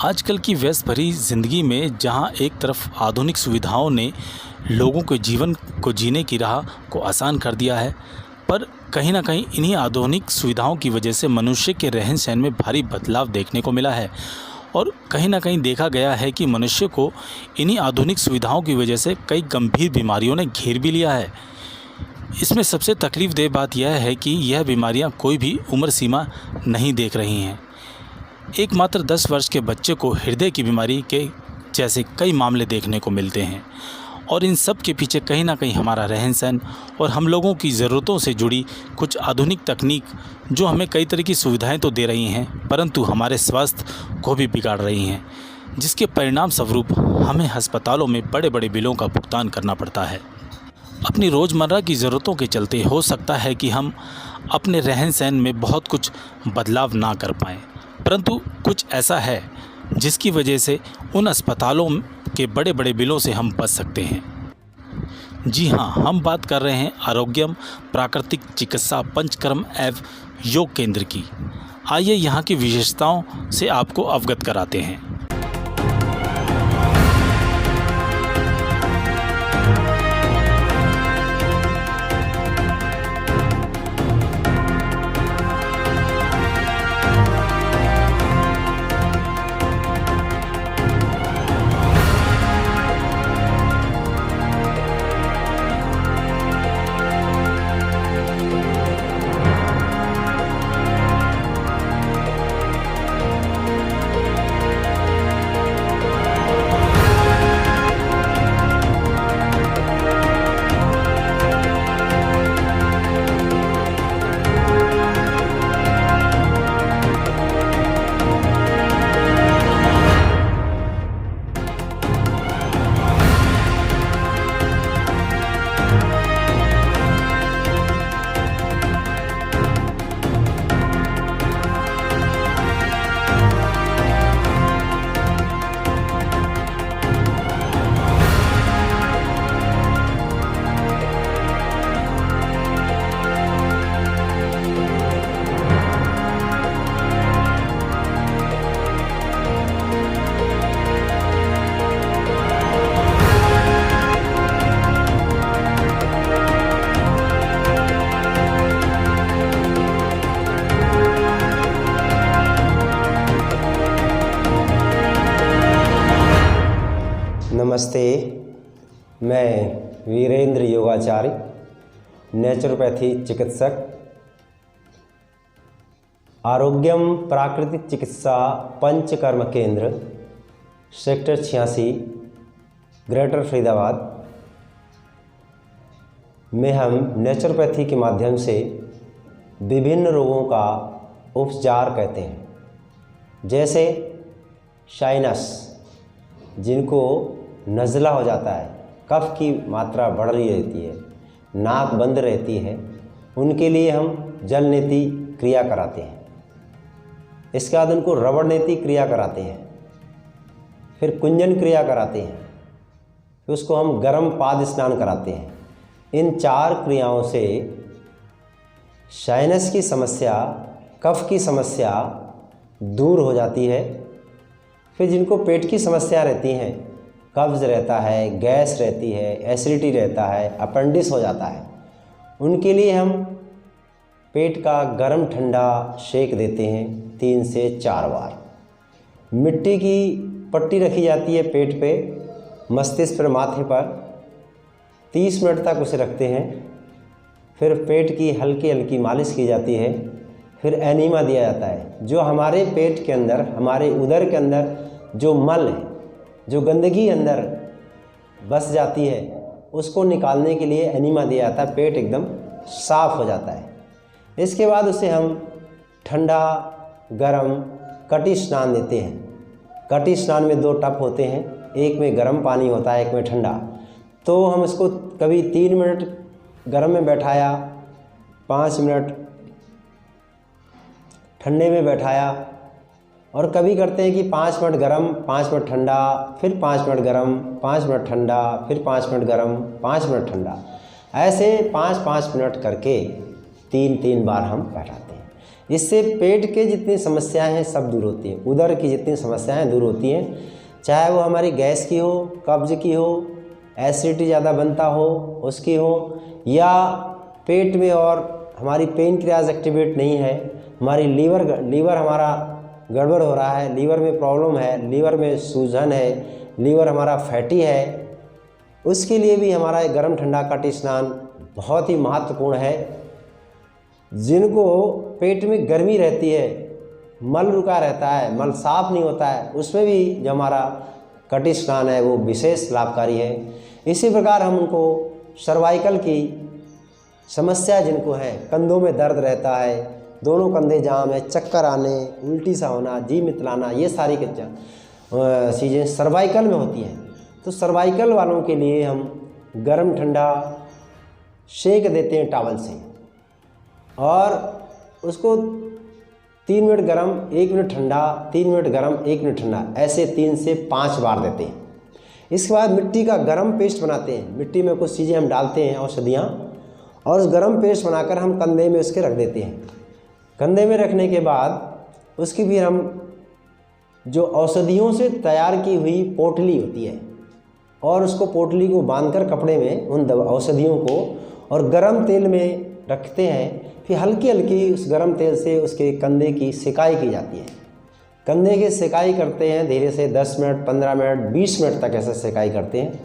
आजकल की व्यस्त भरी ज़िंदगी में जहाँ एक तरफ आधुनिक सुविधाओं ने लोगों के जीवन को जीने की राह को आसान कर दिया है, पर कहीं न कहीं इन्हीं आधुनिक सुविधाओं की वजह से मनुष्य के रहन-सहन में भारी बदलाव देखने को मिला है। और कहीं न कहीं देखा गया है कि मनुष्य को इन्हीं आधुनिक सुविधाओं की वजह से कई गंभीर बीमारियों ने घेर भी लिया है। इसमें सबसे तकलीफ़देह बात यह है कि यह बीमारियाँ कोई भी उम्र सीमा नहीं देख रही हैं। एकमात्र 10 वर्ष के बच्चे को हृदय की बीमारी के जैसे कई मामले देखने को मिलते हैं, और इन सब के पीछे कहीं ना कहीं हमारा रहन-सहन और हम लोगों की ज़रूरतों से जुड़ी कुछ आधुनिक तकनीक जो हमें कई तरह की सुविधाएं तो दे रही हैं, परंतु हमारे स्वास्थ्य को भी बिगाड़ रही हैं, जिसके परिणाम स्वरूप हमें अस्पतालों में बड़े बड़े बिलों का भुगतान करना पड़ता है। अपनी रोज़मर्रा की ज़रूरतों के चलते हो सकता है कि हम अपने रहन-सहन में बहुत कुछ बदलाव ना कर पाएँ, परंतु कुछ ऐसा है जिसकी वजह से उन अस्पतालों के बड़े बड़े बिलों से हम बच सकते हैं। जी हाँ, हम बात कर रहे हैं आरोग्यम प्राकृतिक चिकित्सा पंचकर्म एवं योग केंद्र की। आइए यहाँ की विशेषताओं से आपको अवगत कराते हैं। नमस्ते, मैं वीरेंद्र योगाचार्य, नेचुरोपैथी चिकित्सक, आरोग्यम प्राकृतिक चिकित्सा पंचकर्म केंद्र, सेक्टर 86, ग्रेटर फरीदाबाद में हम नेचुरोपैथी के माध्यम से विभिन्न रोगों का उपचार करते हैं, जैसे साइनस, जिनको नज़ला हो जाता है, कफ की मात्रा बढ़ रही रहती है, नाक बंद रहती है, उनके लिए हम जल नेति क्रिया कराते हैं। इसके बाद उनको रबड़ नेति क्रिया कराते हैं, फिर कुंजन क्रिया कराते हैं, फिर उसको हम गर्म पाद स्नान कराते हैं। इन 4 क्रियाओं से साइनस की समस्या, कफ की समस्या दूर हो जाती है। फिर जिनको पेट की समस्या रहती हैं, कब्ज़ रहता है, गैस रहती है, एसिडिटी रहता है, अपेंडिक्स हो जाता है, उनके लिए हम पेट का गर्म ठंडा शेक देते हैं 3 से 4 बार। मिट्टी की पट्टी रखी जाती है पेट पे, मस्तिष्क पर, माथे पर, 30 मिनट तक उसे रखते हैं। फिर पेट की हल्की हल्की मालिश की जाती है। फिर एनीमा दिया जाता है। जो हमारे पेट के अंदर, हमारे उदर के अंदर जो मल है, जो गंदगी अंदर बस जाती है, उसको निकालने के लिए एनीमा दिया जाता है। पेट एकदम साफ हो जाता है। इसके बाद उसे हम ठंडा गरम कटी स्नान देते हैं। कटी स्नान में 2 टप होते हैं, एक में गर्म पानी होता है, एक में ठंडा। तो हम इसको कभी 3 मिनट गर्म में बैठाया, 5 मिनट ठंडे में बैठाया, और कभी करते हैं कि 5 मिनट गरम, 5 मिनट ठंडा, फिर 5 मिनट गरम, 5 मिनट ठंडा, फिर 5 मिनट गरम, 5 मिनट ठंडा। ऐसे 5-5 मिनट करके 3-3 बार हम बैठाते हैं। इससे पेट के जितनी समस्याएं हैं सब दूर होती हैं, उदर की जितनी समस्याएं दूर होती हैं, चाहे वो हमारी गैस की हो, कब्ज की हो, एसिडिटी ज़्यादा बनता हो उसकी हो, या पेट में और हमारी पेनक्रियाज एक्टिवेट नहीं है, हमारी लीवर हमारा गड़बड़ हो रहा है, लीवर में प्रॉब्लम है, लीवर में सूजन है, लीवर हमारा फैटी है, उसके लिए भी हमारा गर्म ठंडा कटी स्नान बहुत ही महत्वपूर्ण है। जिनको पेट में गर्मी रहती है, मल रुका रहता है, मल साफ नहीं होता है, उसमें भी जो हमारा कटी स्नान है वो विशेष लाभकारी है। इसी प्रकार हम उनको सर्वाइकल की समस्या जिनको है, कंधों में दर्द रहता है, दोनों कंधे जाम है, चक्कर आने, उल्टी सा होना, जी मितलाना, ये सारी चीज़ें सर्वाइकल में होती हैं। तो सर्वाइकल वालों के लिए हम गरम ठंडा शेक देते हैं टॉवल से, और उसको 3 मिनट गरम 1 मिनट ठंडा, 3 मिनट गरम 1 मिनट ठंडा, ऐसे 3 से 5 बार देते हैं। इसके बाद मिट्टी का गरम पेस्ट बनाते हैं, मिट्टी में कुछ चीज़ें हम डालते हैं, औषधियाँ, और उस गरम पेस्ट बनाकर हम कंधे में उसके रख देते हैं। कंधे में रखने के बाद उसकी भी हम जो औषधियों से तैयार की हुई पोटली होती है, और उसको पोटली को बांधकर कपड़े में उन औषधियों को और गरम तेल में रखते हैं। फिर हल्की हल्की उस गरम तेल से उसके कंधे की सिकाई की जाती है। कंधे की सिकाई करते हैं धीरे से 10 मिनट, 15 मिनट, 20 मिनट तक ऐसे सिकाई करते हैं।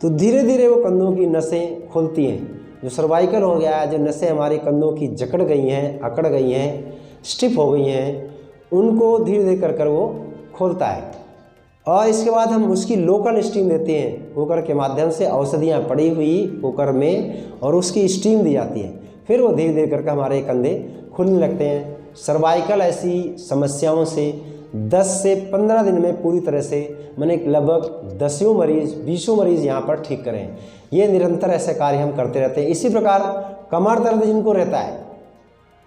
तो धीरे धीरे वो कंधों की नसें खुलती हैं। जो सर्वाइकल हो गया है, जो नसें हमारी कंधों की जकड़ गई हैं, अकड़ गई हैं, स्टिफ हो गई हैं, उनको धीरे धीरे कर वो खोलता है। और इसके बाद हम उसकी लोकल स्टीम देते हैं, कुकर के माध्यम से औषधियाँ पड़ी हुई कुकर में, और उसकी स्टीम दी जाती है। फिर वो धीरे धीरे करके हमारे कंधे खुलने लगते हैं। सर्वाइकल ऐसी समस्याओं से 10 से 15 दिन में पूरी तरह से, मैंने लगभग 10 मरीज 20 मरीज यहाँ पर ठीक करें। ये निरंतर ऐसे कार्य हम करते रहते हैं। इसी प्रकार कमर दर्द जिनको रहता है,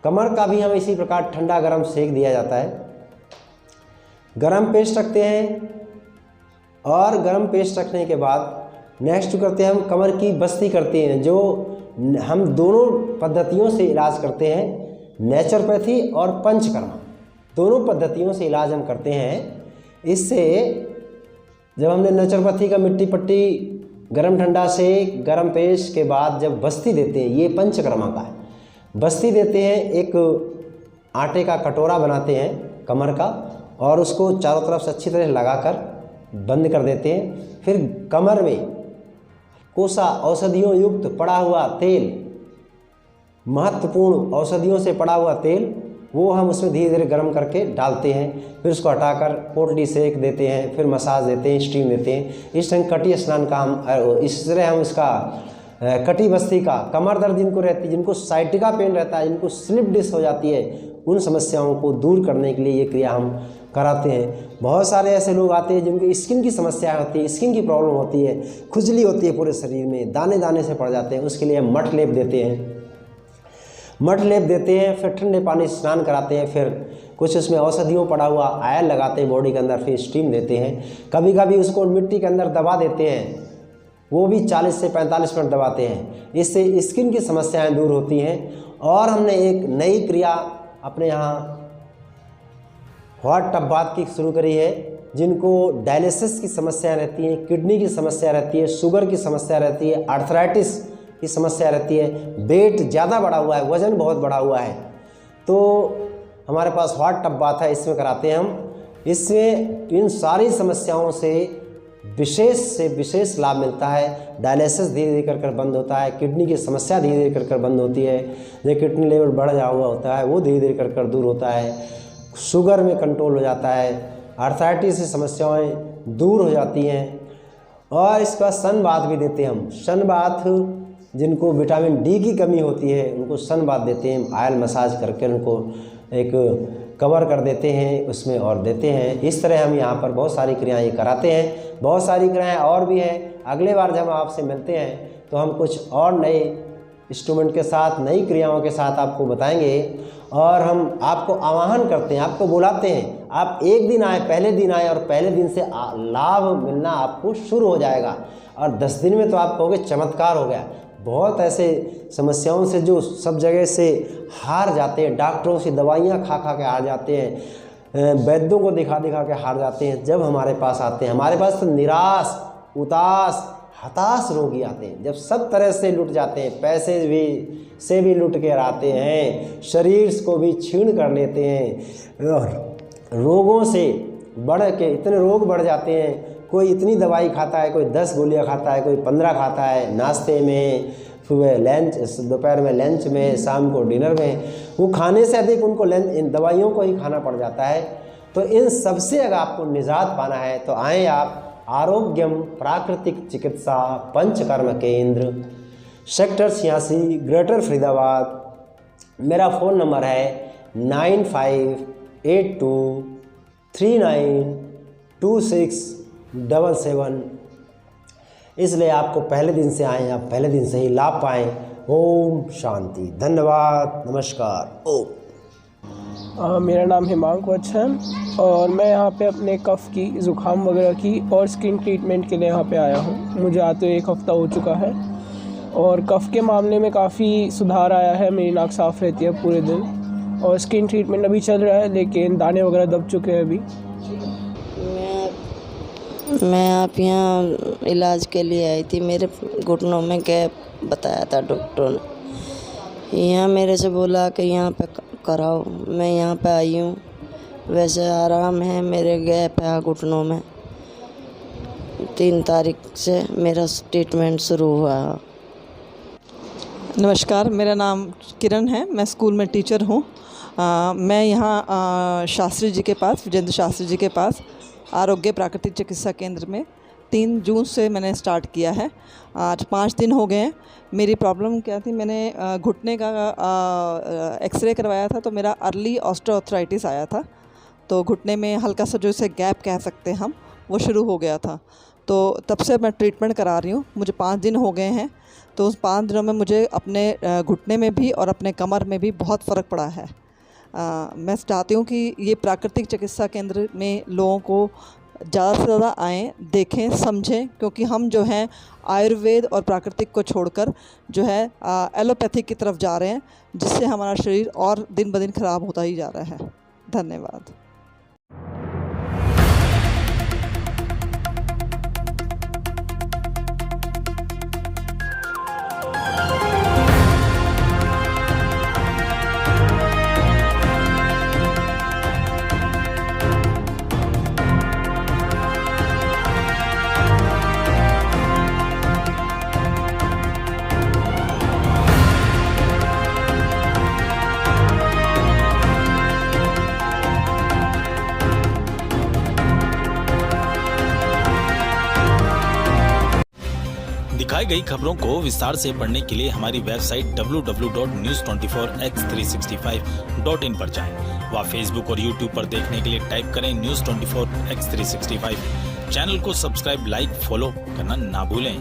कमर का भी हम इसी प्रकार ठंडा गरम सेक दिया जाता है। गरम पेस्ट रखते हैं, और गरम पेस्ट रखने के बाद नेक्स्ट करते हैं हम कमर की बस्ती करते हैं। जो हम दोनों पद्धतियों से इलाज करते हैं, नेचुरोपैथी और पंचकर्मा, दोनों पद्धतियों से इलाज हम करते हैं। इससे जब हमने नेचुरोपैथी का मिट्टी पट्टी गरम ठंडा से गरम पेस्ट के बाद जब बस्ती देते हैं, ये पंचकर्मा का है। बस्ती देते हैं, एक आटे का कटोरा बनाते हैं कमर का, और उसको चारों तरफ से अच्छी तरह लगाकर बंद कर देते हैं। फिर कमर में कोसा औषधियों युक्त पड़ा हुआ तेल, महत्वपूर्ण औषधियों से पड़ा हुआ तेल, वो हम उसमें धीरे धीरे गर्म करके डालते हैं। फिर उसको हटाकर पोटली सेक देते हैं, फिर मसाज देते हैं, स्टीम देते हैं। इस टाइम कटी स्नान का हम इस तरह हम इसका कटी बस्ती का, कमर दर्द जिनको रहती है, जिनको साइटिका पेन रहता है, जिनको स्लिप डिस्क हो जाती है, उन समस्याओं को दूर करने के लिए ये क्रिया हम कराते हैं। बहुत सारे ऐसे लोग आते हैं जिनको स्किन की समस्या होती है, स्किन की प्रॉब्लम होती है, खुजली होती है पूरे शरीर में, दाने दाने से पड़ जाते हैं, उसके लिए हम मठ लेप देते हैं। मठ लेप देते हैं, फिर ठंडे पानी से स्नान कराते हैं, फिर कुछ उसमें औषधियों पड़ा हुआ आयल लगाते हैं बॉडी के अंदर, फिर स्टीम देते हैं। कभी कभी उसको मिट्टी के अंदर दबा देते हैं, वो भी 40 से 45 मिनट दबाते हैं। इससे स्किन की समस्याएं दूर होती हैं। और हमने एक नई क्रिया अपने यहाँ हॉट टब बाथ की शुरू करी है। जिनको डायलिसिस की समस्या रहती है, किडनी की समस्या रहती है, शुगर की समस्या रहती है, आर्थराइटिस की समस्या रहती है, वेट ज़्यादा बढ़ा हुआ है, वज़न बहुत बढ़ा हुआ है, तो हमारे पास हॉट टब बाथ है, इसमें कराते हैं हम। इसमें इन सारी समस्याओं से विशेष लाभ मिलता है। डायलिसिस धीरे धीरे कर बंद होता है, किडनी की समस्या धीरे धीरे कर बंद होती है, जो किडनी लेवल बढ़ जा हुआ होता है वो धीरे धीरे कर दूर होता है, शुगर में कंट्रोल हो जाता है, आर्थराइटिस की समस्याएं दूर हो जाती हैं। और इसका सन बाथ भी देते हैं हम। सन बाथ जिनको विटामिन डी की कमी होती है उनको सन बाथ देते हैं, ऑयल मसाज करके उनको एक कवर कर देते हैं उसमें और देते हैं। इस तरह हम यहाँ पर बहुत सारी क्रियाएँ कराते हैं। बहुत सारी क्रियाएँ और भी हैं। अगले बार जब हम आपसे मिलते हैं तो हम कुछ और नए इंस्ट्रूमेंट के साथ, नई क्रियाओं के साथ आपको बताएंगे। और हम आपको आह्वान करते हैं, आपको बुलाते हैं, आप एक दिन आए, पहले दिन आए, और पहले दिन से लाभ मिलना आपको शुरू हो जाएगा। और 10 दिन में तो आप कहोगे चमत्कार हो गया। बहुत ऐसे समस्याओं से जो सब जगह से हार जाते हैं, डॉक्टरों से दवाइयाँ खा खा के हार जाते हैं, वैद्यों को दिखा दिखा के हार जाते हैं, जब हमारे पास आते हैं, हमारे पास तो निराश, उदास, हताश रोगी आते हैं। जब सब तरह से लुट जाते हैं, पैसे भी लुट के आते हैं, शरीर को भी छीन कर लेते हैं, और रोगों से बढ़ के इतने रोग बढ़ जाते हैं। कोई इतनी दवाई खाता है, कोई 10 गोलियां खाता है, कोई 15 खाता है, नाश्ते में, सुबह लंच, दोपहर में लंच में, शाम को डिनर में। वो खाने से अधिक उनको इन दवाइयों को ही खाना पड़ जाता है। तो इन सबसे अगर आपको निजात पाना है तो आएँ आप आरोग्यम प्राकृतिक चिकित्सा पंचकर्म केंद्र, सेक्टर 86, ग्रेटर फरीदाबाद। मेरा फ़ोन नंबर है 9582392677। इसलिए आपको पहले दिन से आएँ, आप पहले दिन से ही लाभ पाएँ। ओम शांति। धन्यवाद। नमस्कार। ओम। मेरा नाम हिमांक वत्स है और मैं यहाँ पे अपने कफ़ की, ज़ुकाम वगैरह की और स्किन ट्रीटमेंट के लिए यहाँ पे आया हूँ। मुझे आते हुए 1 हफ़्ता हो चुका है और कफ़ के मामले में काफ़ी सुधार आया है। मेरी नाक साफ़ रहती है पूरे दिन और स्किन ट्रीटमेंट अभी चल रहा है, लेकिन दाने वगैरह दब चुके हैं अभी। मैं आप यहाँ इलाज के लिए आई थी। मेरे घुटनों में गैप बताया था डॉक्टर ने। यहाँ मेरे से बोला कि यहाँ पे कराओ। मैं यहाँ पे आई हूँ। वैसे आराम है, मेरे गैप है घुटनों में। 3 तारीख से मेरा ट्रीटमेंट शुरू हुआ। नमस्कार, मेरा नाम किरण है। मैं स्कूल में टीचर हूँ। मैं यहाँ शास्त्री जी के पास, विजेंद्र शास्त्री जी के पास आरोग्य प्राकृतिक चिकित्सा केंद्र में 3 जून से मैंने स्टार्ट किया है। आज 5 दिन हो गए हैं। मेरी प्रॉब्लम क्या थी, मैंने घुटने का एक्सरे करवाया था तो मेरा अर्ली ऑस्टियोआर्थराइटिस आया था। तो घुटने में हल्का सा जो इसे गैप कह सकते हैं हम, वो शुरू हो गया था। तो तब से मैं ट्रीटमेंट करा रही हूँ। मुझे 5 दिन हो गए हैं। तो उस 5 दिनों में मुझे अपने घुटने में भी और अपने कमर में भी बहुत फ़र्क पड़ा है। मैं चाहती हूँ कि ये प्राकृतिक चिकित्सा केंद्र में लोगों को ज़्यादा से ज़्यादा आएँ, देखें, समझें, क्योंकि हम जो हैं आयुर्वेद और प्राकृतिक को छोड़कर जो है एलोपैथिक की तरफ जा रहे हैं, जिससे हमारा शरीर और दिन ब दिन ख़राब होता ही जा रहा है। धन्यवाद। दिखाई गई खबरों को विस्तार से पढ़ने के लिए हमारी वेबसाइट www.news24x365.in पर जाएं। व फेसबुक और यूट्यूब पर देखने के लिए टाइप करें News24x365। चैनल को सब्सक्राइब, लाइक, फॉलो करना ना भूलें।